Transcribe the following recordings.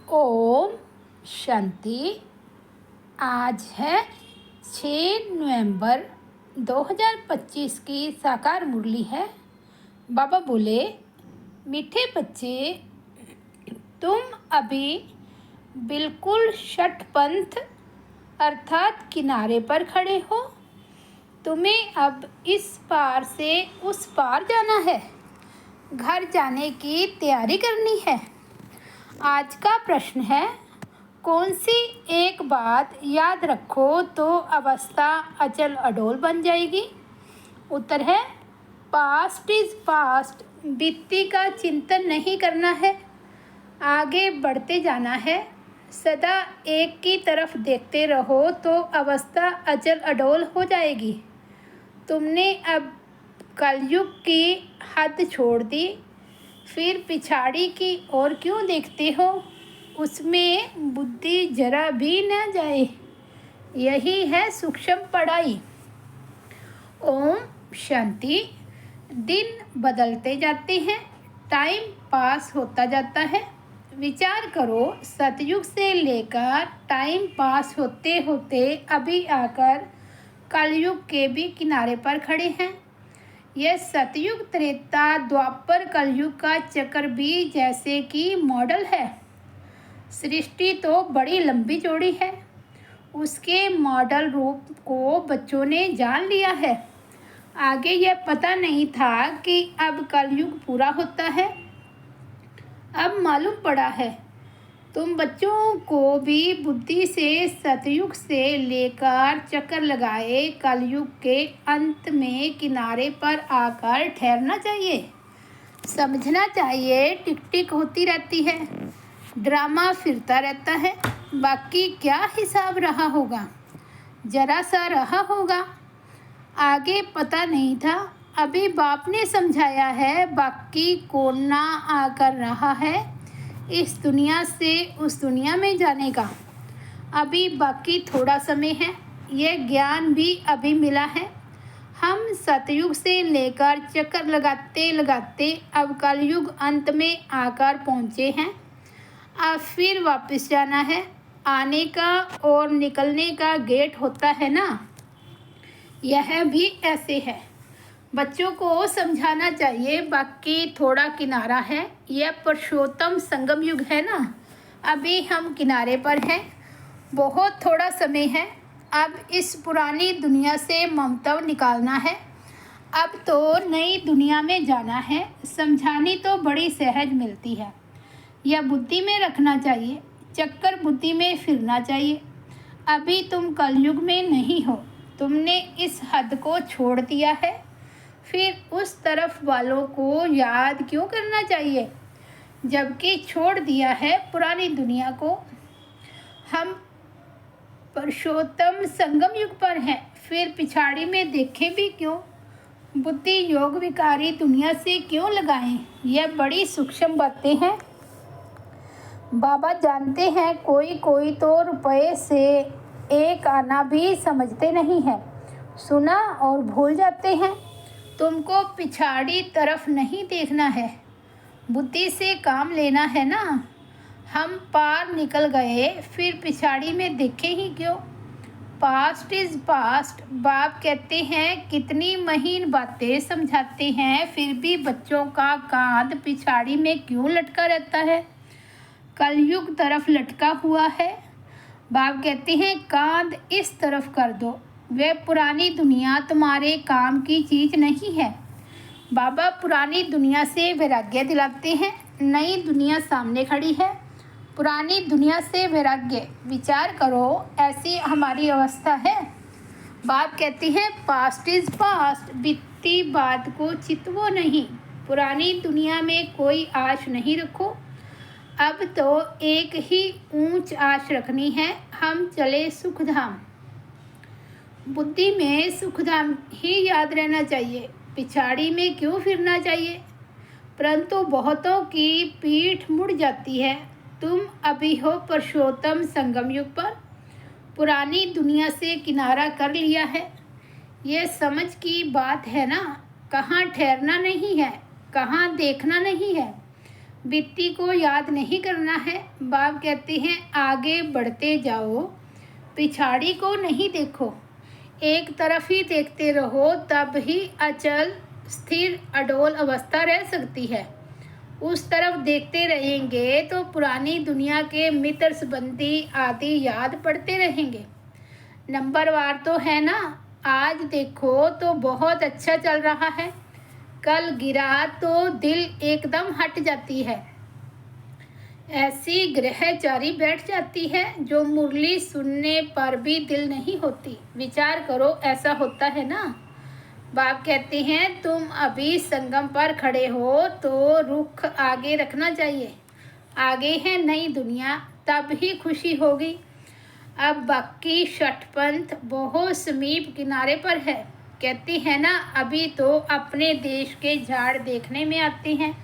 ओम शांति। आज है 6 नवंबर 2025 की साकार मुरली है। बाबा बोले, मीठे बच्चे, तुम अभी बिल्कुल षटपंथ अर्थात किनारे पर खड़े हो। तुम्हें अब इस पार से उस पार जाना है, घर जाने की तैयारी करनी है। आज का प्रश्न है, कौन सी एक बात याद रखो तो अवस्था अचल अडोल बन जाएगी। उत्तर है, पास्ट इज पास्ट। बीती का चिंतन नहीं करना है, आगे बढ़ते जाना है। सदा एक की तरफ देखते रहो तो अवस्था अचल अडोल हो जाएगी। तुमने अब कलयुग की हद छोड़ दी, फिर पिछाड़ी की ओर क्यों देखते हो। उसमें बुद्धि जरा भी न जाए, यही है सूक्ष्म पढ़ाई। ओम शांति। दिन बदलते जाते हैं, टाइम पास होता जाता है। विचार करो, सतयुग से लेकर टाइम पास होते होते अभी आकर कलयुग के भी किनारे पर खड़े हैं। यह सतयुग, त्रेता, द्वापर, कलयुग का चक्र भी जैसे कि मॉडल है। सृष्टि तो बड़ी लंबी चौड़ी है, उसके मॉडल रूप को बच्चों ने जान लिया है। आगे यह पता नहीं था कि अब कलयुग पूरा होता है, अब मालूम पड़ा है। तुम बच्चों को भी बुद्धि से सतयुग से लेकर चक्कर लगाए कलयुग के अंत में किनारे पर आकर ठहरना चाहिए। समझना चाहिए, टिक टिक होती रहती है, ड्रामा फिरता रहता है। बाकी क्या हिसाब रहा होगा, जरा सा रहा होगा। आगे पता नहीं था, अभी बाप ने समझाया है। बाकी कोना आकर रहा है इस दुनिया से उस दुनिया में जाने का। अभी बाकी थोड़ा समय है, यह ज्ञान भी अभी मिला है। हम सतयुग से लेकर चक्कर लगाते लगाते अब कलयुग अंत में आकर पहुँचे हैं। अब फिर वापस जाना है। आने का और निकलने का गेट होता है ना, यह भी ऐसे है। बच्चों को समझाना चाहिए, बाकी थोड़ा किनारा है। यह पुरुषोत्तम संगम युग है ना, अभी हम किनारे पर हैं। बहुत थोड़ा समय है। अब इस पुरानी दुनिया से ममता निकालना है, अब तो नई दुनिया में जाना है। समझानी तो बड़ी सहज मिलती है, यह बुद्धि में रखना चाहिए। चक्कर बुद्धि में फिरना चाहिए। अभी तुम कलयुग में नहीं हो, तुमने इस हद को छोड़ दिया है, फिर उस तरफ वालों को याद क्यों करना चाहिए, जबकि छोड़ दिया है पुरानी दुनिया को। हम पुरुषोत्तम संगम युग पर हैं, फिर पिछाड़ी में देखें भी क्यों। बुद्धि योग विकारी दुनिया से क्यों लगाएं, यह बड़ी सूक्ष्म बातें हैं। बाबा जानते हैं, कोई कोई तो रुपए से एक आना भी समझते नहीं है, सुना और भूल जाते हैं। तुमको पिछाड़ी तरफ नहीं देखना है, बुद्धि से काम लेना है ना। हम पार निकल गए, फिर पिछाड़ी में देखें ही क्यों। Past is past. बाप कहते हैं, कितनी महीन बातें समझाते हैं, फिर भी बच्चों का कांध पिछाड़ी में क्यों लटका रहता है, कलयुग तरफ लटका हुआ है। बाप कहते हैं, कांध इस तरफ कर दो। वह पुरानी दुनिया तुम्हारे काम की चीज़ नहीं है। बाबा पुरानी दुनिया से वैराग्य दिलाते हैं, नई दुनिया सामने खड़ी है। पुरानी दुनिया से वैराग्य, विचार करो, ऐसी हमारी अवस्था है। बाप कहते हैं, पास्ट इज पास्ट। बीती बात को चितवो नहीं, पुरानी दुनिया में कोई आश नहीं रखो। अब तो एक ही ऊंच आश रखनी है, हम चले सुखधाम। बुद्धि में सुखधाम ही याद रहना चाहिए, पिछाड़ी में क्यों फिरना चाहिए। परंतु बहुतों की पीठ मुड़ जाती है। तुम अभी हो पुरुषोत्तम संगम युग पर, पुरानी दुनिया से किनारा कर लिया है। ये समझ की बात है ना, कहाँ ठहरना नहीं है, कहाँ देखना नहीं है। बीती को याद नहीं करना है। बाप कहते हैं आगे बढ़ते जाओ, पिछाड़ी को नहीं देखो, एक तरफ ही देखते रहो, तब ही अचल स्थिर अडोल अवस्था रह सकती है। उस तरफ देखते रहेंगे तो पुरानी दुनिया के मित्र संबंधी आदि याद पड़ते रहेंगे। नंबरवार तो है ना, आज देखो तो बहुत अच्छा चल रहा है, कल गिरा तो दिल एकदम हट जाती है। ऐसी ग्रहचारी बैठ जाती है जो मुरली सुनने पर भी दिल नहीं होती। विचार करो, ऐसा होता है ना। बाप कहते हैं तुम अभी संगम पर खड़े हो तो रुख आगे रखना चाहिए। आगे है नई दुनिया, तब ही खुशी होगी। अब बाकी षटपंथ बहुत समीप किनारे पर है। कहती है ना, अभी तो अपने देश के झाड़ देखने में आते हैं,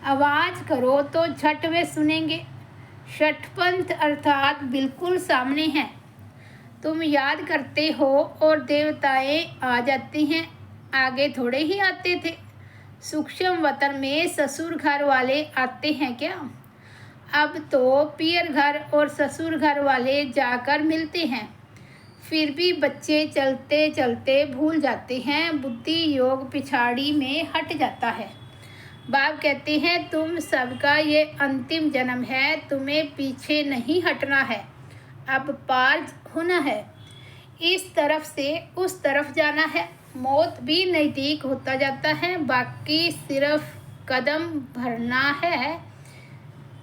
आवाज़ करो तो झट वे सुनेंगे। षटपंथ अर्थात बिल्कुल सामने हैं। तुम याद करते हो और देवताएं आ जाती हैं। आगे थोड़े ही आते थे। सूक्ष्म वतन में ससुर घर वाले आते हैं क्या? अब तो पियर घर और ससुर घर वाले जाकर मिलते हैं। फिर भी बच्चे चलते चलते भूल जाते हैं, बुद्धि योग पिछाड़ी में हट जाता है। बाप कहते हैं तुम सबका ये अंतिम जन्म है, तुम्हें पीछे नहीं हटना है, अब पार होना है, इस तरफ से उस तरफ जाना है। मौत भी नज़दीक होता जाता है, बाकी सिर्फ कदम भरना है।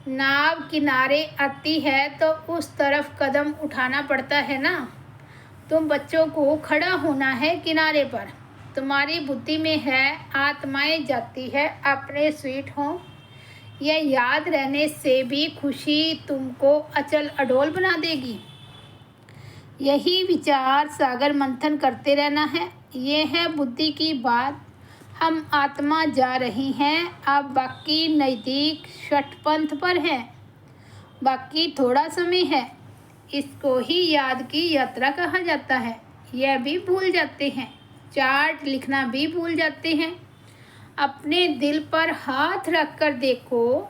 नाव किनारे आती है तो उस तरफ कदम उठाना पड़ता है ना। तुम बच्चों को खड़ा होना है किनारे पर। तुम्हारी बुद्धि में है आत्माएं जाती है अपने स्वीट होम। यह याद रहने से भी खुशी तुमको अचल अडोल बना देगी। यही विचार सागर मंथन करते रहना है। ये है बुद्धि की बात। हम आत्मा जा रही हैं, अब बाकी नज़दीक षटपंथ पर है, बाकी थोड़ा समय है। इसको ही याद की यात्रा कहा जाता है। यह भी भूल जाते हैं, चार्ट लिखना भी भूल जाते हैं। अपने दिल पर हाथ रख कर देखो,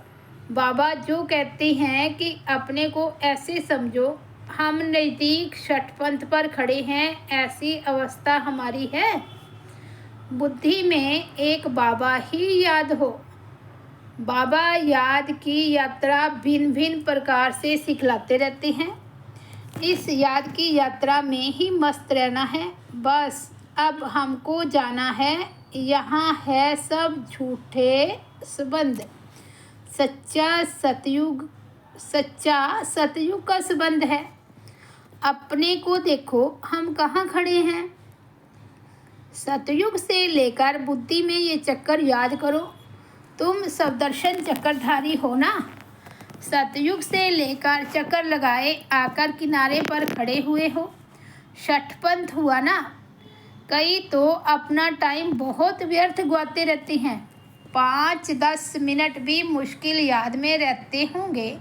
बाबा जो कहते हैं कि अपने को ऐसे समझो हम नज़दीक षटपंथ पर खड़े हैं, ऐसी अवस्था हमारी है। बुद्धि में एक बाबा ही याद हो। बाबा याद की यात्रा भिन्न भिन्न प्रकार से सिखलाते रहते हैं। इस याद की यात्रा में ही मस्त रहना है। बस अब हमको जाना है, यहाँ है सब झूठे संबंध, सच्चा सतयुग का संबंध है। अपने को देखो, हम कहाँ खड़े हैं। सतयुग से लेकर बुद्धि में ये चक्कर याद करो। तुम सवदर्शन चक्करधारी हो ना। सतयुग से लेकर चक्कर लगाए आकर किनारे पर खड़े हुए हो। षटपंथ हुआ ना। कई तो अपना टाइम बहुत व्यर्थ गवाते रहते हैं, 5-10 मिनट भी मुश्किल याद में रहते होंगे।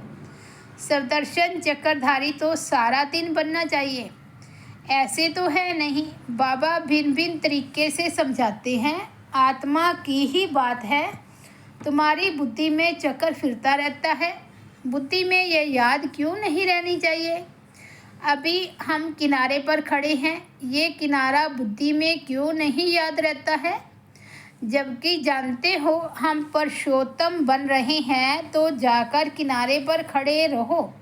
सवदर्शन चक्करधारी तो सारा दिन बनना चाहिए, ऐसे तो है नहीं। बाबा भिन्न भिन्न तरीके से समझाते हैं। आत्मा की ही बात है। तुम्हारी बुद्धि में चक्कर फिरता रहता है। बुद्धि में ये याद क्यों नहीं रहनी चाहिए? अभी हम किनारे पर खड़े हैं, ये किनारा बुद्धि में क्यों नहीं याद रहता है? जबकि जानते हो हम पुरुषोत्तम बन रहे हैं, तो जाकर किनारे पर खड़े रहो,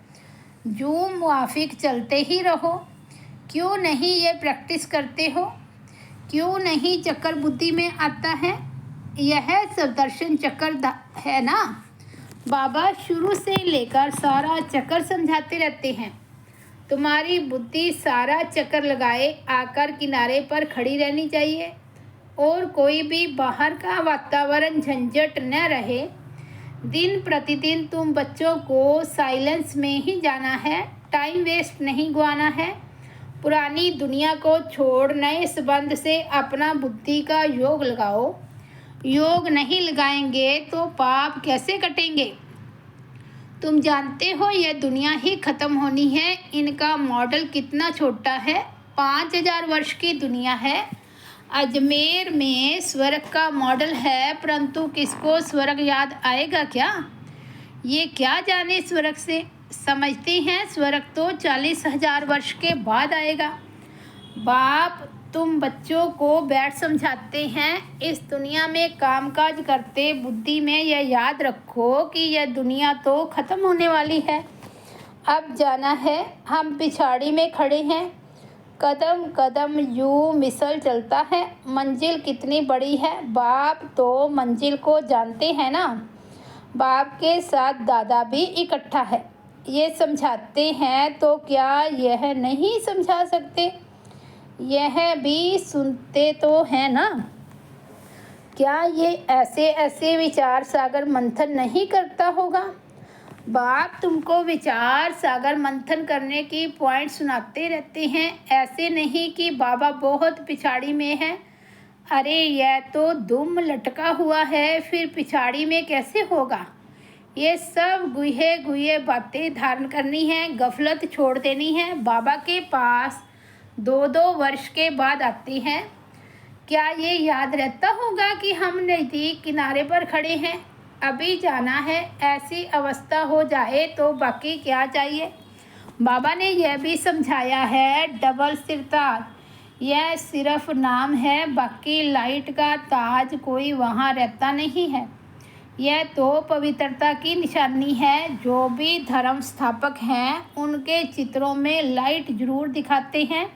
जो मुआफिक चलते ही रहो। क्यों नहीं ये प्रैक्टिस करते हो? क्यों नहीं चक्कर बुद्धि में आता है? यह सवदर्शन चक्कर है ना। बाबा शुरू से लेकर सारा चक्कर समझाते रहते हैं। तुम्हारी बुद्धि सारा चक्कर लगाए आकर किनारे पर खड़ी रहनी चाहिए, और कोई भी बाहर का वातावरण झंझट न रहे। दिन प्रतिदिन तुम बच्चों को साइलेंस में ही जाना है, टाइम वेस्ट नहीं गवाना है। पुरानी दुनिया को छोड़ नए संबंध से अपना बुद्धि का योग लगाओ। योग नहीं लगाएंगे तो पाप कैसे कटेंगे? तुम जानते हो यह दुनिया ही ख़त्म होनी है। इनका मॉडल कितना छोटा है, 5000 वर्ष की दुनिया है। अजमेर में स्वर्ग का मॉडल है, परंतु किसको स्वर्ग याद आएगा क्या? ये क्या जाने स्वर्ग से, समझते हैं स्वर्ग तो 40,000 वर्ष के बाद आएगा। बाप तुम बच्चों को बैठ समझाते हैं, इस दुनिया में कामकाज करते बुद्धि में यह याद रखो कि यह दुनिया तो ख़त्म होने वाली है। अब जाना है, हम पिछाड़ी में खड़े हैं। कदम कदम यूं मिसल चलता है, मंजिल कितनी बड़ी है। बाप तो मंजिल को जानते हैं ना। बाप के साथ दादा भी इकट्ठा है। ये समझाते हैं तो क्या यह नहीं समझा सकते? यह भी सुनते तो हैं ना। क्या ये ऐसे ऐसे विचार सागर मंथन नहीं करता होगा? बाप तुमको विचार सागर मंथन करने की पॉइंट सुनाते रहते हैं। ऐसे नहीं कि बाबा बहुत पिछाड़ी में है। अरे यह तो दुम लटका हुआ है, फिर पिछाड़ी में कैसे होगा? ये सब गुहे गुहे बातें धारण करनी है, गफलत छोड़ देनी है। बाबा के पास 2-2 वर्ष के बाद आते हैं। क्या ये याद रहता होगा कि हम नज़दीक किनारे पर खड़े हैं? अभी जाना है, ऐसी अवस्था हो जाए तो बाकी क्या चाहिए। बाबा ने यह भी समझाया है, डबल सिरताज यह सिर्फ नाम है, बाकी लाइट का ताज कोई वहाँ रहता नहीं है। यह तो पवित्रता की निशानी है। जो भी धर्म स्थापक हैं उनके चित्रों में लाइट जरूर दिखाते हैं,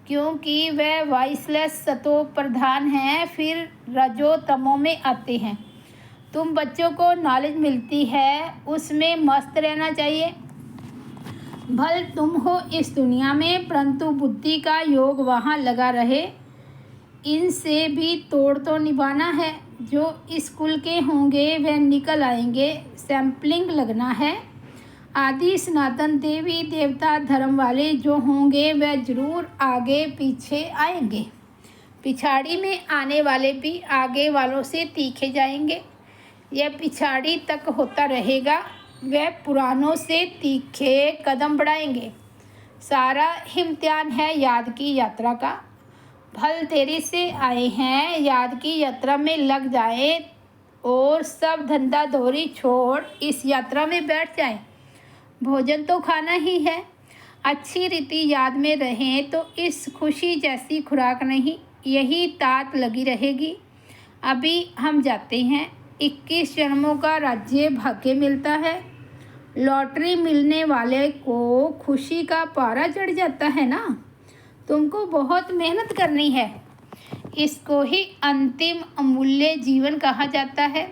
क्योंकि वह वाइसलेस सतो प्रधान हैं, फिर रजो तमो में आते हैं। तुम बच्चों को नॉलेज मिलती है, उसमें मस्त रहना चाहिए। भल तुम हो इस दुनिया में, परंतु बुद्धि का योग वहाँ लगा रहे। इनसे भी तोड़ तो निभाना है। जो स्कूल के होंगे वह निकल आएंगे, सैम्पलिंग लगना है। आदि सनातन देवी देवता धर्म वाले जो होंगे वह जरूर आगे पीछे आएंगे। पिछाड़ी में आने वाले भी आगे वालों से तीखे जाएंगे। यह पिछाड़ी तक होता रहेगा, वह पुरानों से तीखे कदम बढ़ाएंगे। सारा इम्तिहान है याद की यात्रा का। भल देरी से आए हैं, याद की यात्रा में लग जाए और सब धंधा धोरी छोड़ इस यात्रा में बैठ जाएं। भोजन तो खाना ही है। अच्छी रीति याद में रहें तो इस खुशी जैसी खुराक नहीं, यही तात लगी रहेगी। अभी हम जाते हैं। 21 जन्मों का राज्य भाग्य मिलता है। लॉटरी मिलने वाले को खुशी का पारा चढ़ जाता है ना। तुमको बहुत मेहनत करनी है। इसको ही अंतिम अमूल्य जीवन कहा जाता है।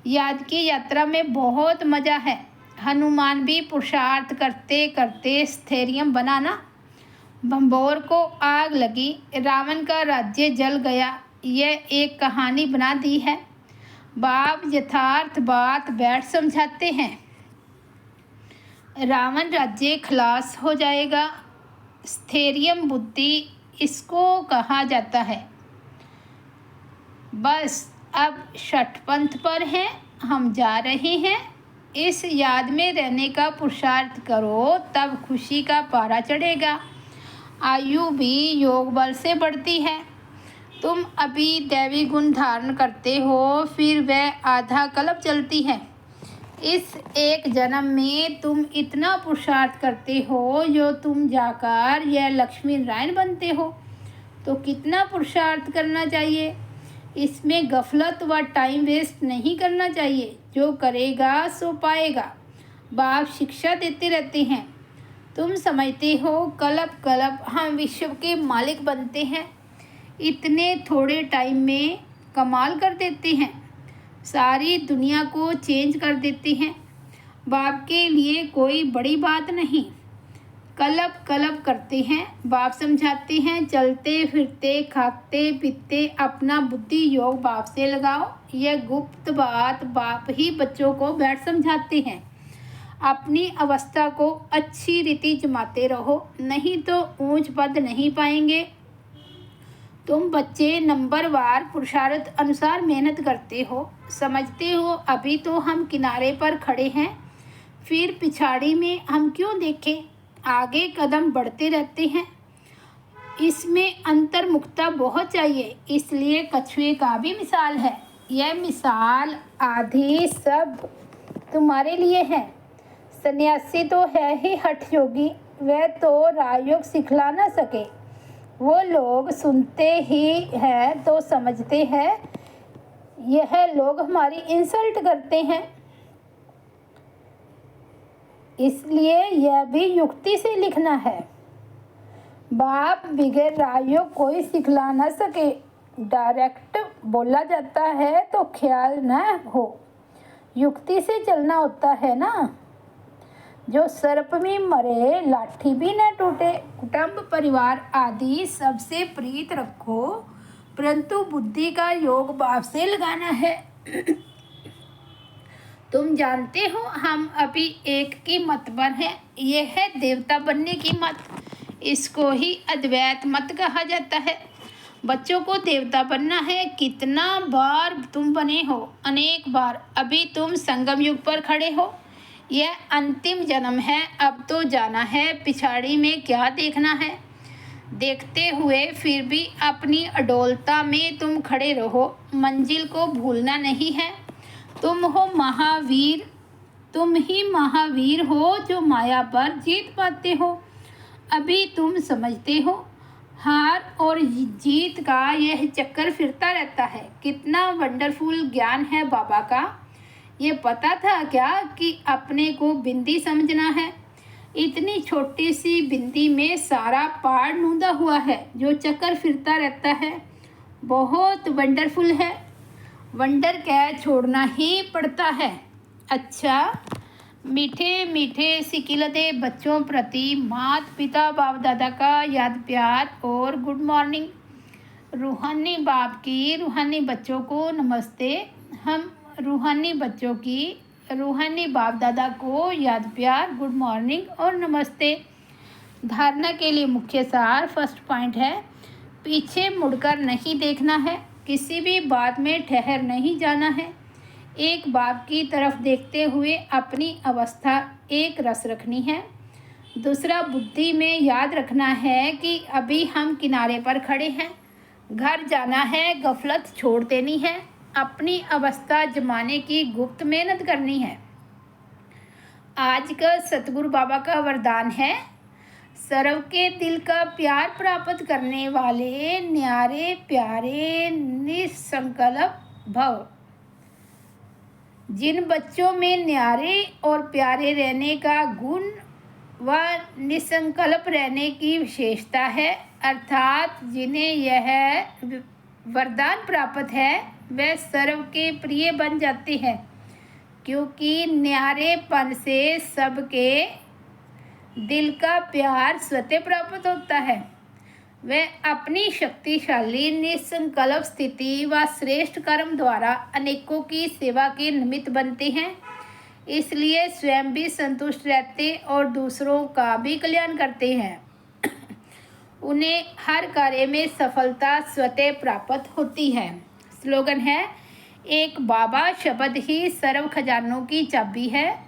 याद की यात्रा में बहुत मज़ा है। हनुमान भी पुरुषार्थ करते करते स्थैर्य बनाना। भंबोर को आग लगी, रावण का राज्य जल गया, यह एक कहानी बना दी है। बाप यथार्थ बात बैठ समझाते हैं। रावण राज्य खलास हो जाएगा। स्थैर्य बुद्धि इसको कहा जाता है। बस अब छठ पंथ पर हैं, हम जा रहे हैं। इस याद में रहने का पुरुषार्थ करो, तब खुशी का पारा चढ़ेगा। आयु भी योग बल से बढ़ती है। तुम अभी दैवी गुण धारण करते हो, फिर वह आधा कल्प चलती है। इस एक जन्म में तुम इतना पुरुषार्थ करते हो, जो तुम जाकर यह लक्ष्मी नारायण बनते हो, तो कितना पुरुषार्थ करना चाहिए। इसमें गफलत व टाइम वेस्ट नहीं करना चाहिए। जो करेगा सो पाएगा। बाप शिक्षा देते रहते हैं। तुम समझते हो कल्प कल्प हम विश्व के मालिक बनते हैं। इतने थोड़े टाइम में कमाल कर देते हैं, सारी दुनिया को चेंज कर देते हैं। बाप के लिए कोई बड़ी बात नहीं। कल्प कल्प करते हैं। बाप समझाते हैं, चलते फिरते खाते पीते अपना बुद्धि योग बाप से लगाओ। यह गुप्त बात बाप ही बच्चों को बैठ समझाते हैं। अपनी अवस्था को अच्छी रीति जमाते रहो, नहीं तो ऊंच पद नहीं पाएंगे। तुम बच्चे नंबरवार पुरुषार्थ अनुसार मेहनत करते हो, समझते हो अभी तो हम किनारे पर खड़े हैं, फिर पिछाड़ी में हम क्यों देखें। आगे कदम बढ़ते रहते हैं। इसमें अंतर्मुखता बहुत चाहिए, इसलिए कछुए का भी मिसाल है। यह मिसाल आधी सब तुम्हारे लिए हैं। सन्यासी तो है ही हठ योगी, वह तो राजयोग सिखला ना सके। वो लोग सुनते ही हैं तो समझते हैं यह लोग हमारी इंसल्ट करते हैं, इसलिए यह भी युक्ति से लिखना है। बाप बगैर राजयोग कोई सिखला ना सके। डायरेक्ट बोला जाता है तो ख्याल न हो, युक्ति से चलना होता है ना। जो सर्प में मरे लाठी भी न टूटे। कुटुंब परिवार आदि सबसे प्रीत रखो, परंतु बुद्धि का योग बाप से लगाना है। तुम जानते हो हम अभी एक की मत पर हैं, यह है देवता बनने की मत। इसको ही अद्वैत मत कहा जाता है। बच्चों को देवता बनना है। कितना बार तुम बने हो? अनेक बार। अभी तुम संगम युग पर खड़े हो। यह अंतिम जन्म है, अब तो जाना है। पिछाड़ी में क्या देखना है? देखते हुए फिर भी अपनी अडोलता में तुम खड़े रहो। मंजिल को भूलना नहीं है। तुम हो महावीर, तुम ही महावीर हो जो माया पर जीत पाते हो। अभी तुम समझते हो हार और जीत का यह चक्कर फिरता रहता है। कितना वंडरफुल ज्ञान है बाबा का। ये पता था क्या कि अपने को बिंदी समझना है? इतनी छोटी सी बिंदी में सारा पहाड़ नूंदा हुआ है जो चक्कर फिरता रहता है। बहुत वंडरफुल है। वंडर कह छोड़ना ही पड़ता है। अच्छा, मीठे मीठे सिकिलते बच्चों प्रति माता पिता बाप दादा का याद प्यार और गुड मॉर्निंग। रूहानी बाप की रूहानी बच्चों को नमस्ते। हम रूहानी बच्चों की रूहानी बाप दादा को याद प्यार, गुड मॉर्निंग और नमस्ते। धारणा के लिए मुख्य सार फर्स्ट पॉइंट है, पीछे मुड़कर नहीं देखना है। किसी भी बात में ठहर नहीं जाना है। एक बाप की तरफ देखते हुए अपनी अवस्था एक रस रखनी है। दूसरा, बुद्धि में याद रखना है कि अभी हम किनारे पर खड़े हैं। घर जाना है, गफलत छोड़ देनी है। अपनी अवस्था जमाने की गुप्त मेहनत करनी है। आज का सतगुरु बाबा का वरदान है, सर्व के दिल का प्यार प्राप्त करने वाले न्यारे प्यारे निसंकल्प भव। जिन बच्चों में न्यारे और प्यारे रहने का गुण व निसंकल्प रहने की विशेषता है, अर्थात जिन्हें यह वरदान प्राप्त है, वे सर्व के प्रिय बन जाते हैं, क्योंकि न्यारेपन से सबके दिल का प्यार स्वतः प्राप्त होता है। वे अपनी शक्तिशाली निसंकल्प स्थिति व श्रेष्ठ कर्म द्वारा अनेकों की सेवा के निमित्त बनते हैं। इसलिए स्वयं भी संतुष्ट रहते और दूसरों का भी कल्याण करते हैं। उन्हें हर कार्य में सफलता स्वतः प्राप्त होती है। स्लोगन है, एक बाबा शब्द ही सर्व खजानों की चाबी है।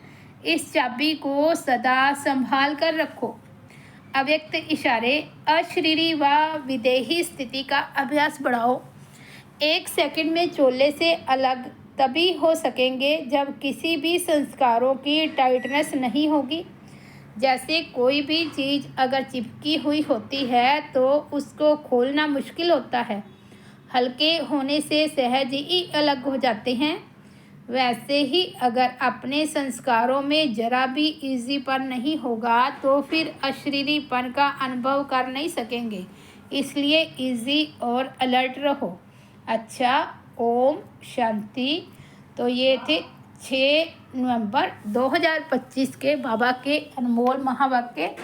इस चाबी को सदा संभाल कर रखो। अव्यक्त इशारे, अशरीरी व विदेही स्थिति का अभ्यास बढ़ाओ। 1 सेकंड में चोले से अलग तभी हो सकेंगे जब किसी भी संस्कारों की टाइटनेस नहीं होगी। जैसे कोई भी चीज़ अगर चिपकी हुई होती है तो उसको खोलना मुश्किल होता है। हल्के होने से सहज ही अलग हो जाते हैं। वैसे ही अगर अपने संस्कारों में जरा भी इजीपन नहीं होगा तो फिर अशरीरीपन का अनुभव कर नहीं सकेंगे। इसलिए इजी और अलर्ट रहो। अच्छा, ओम शांति। तो ये थे 6 नवंबर 2025 के बाबा के अनमोल महावाक्य।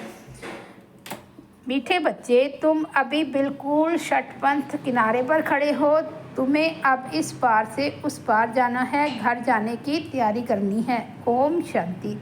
मीठे बच्चे, तुम अभी बिल्कुल षटपंथ किनारे पर खड़े हो। तुम्हें अब इस पार से उस पार जाना है। घर जाने की तैयारी करनी है। ओम शांति।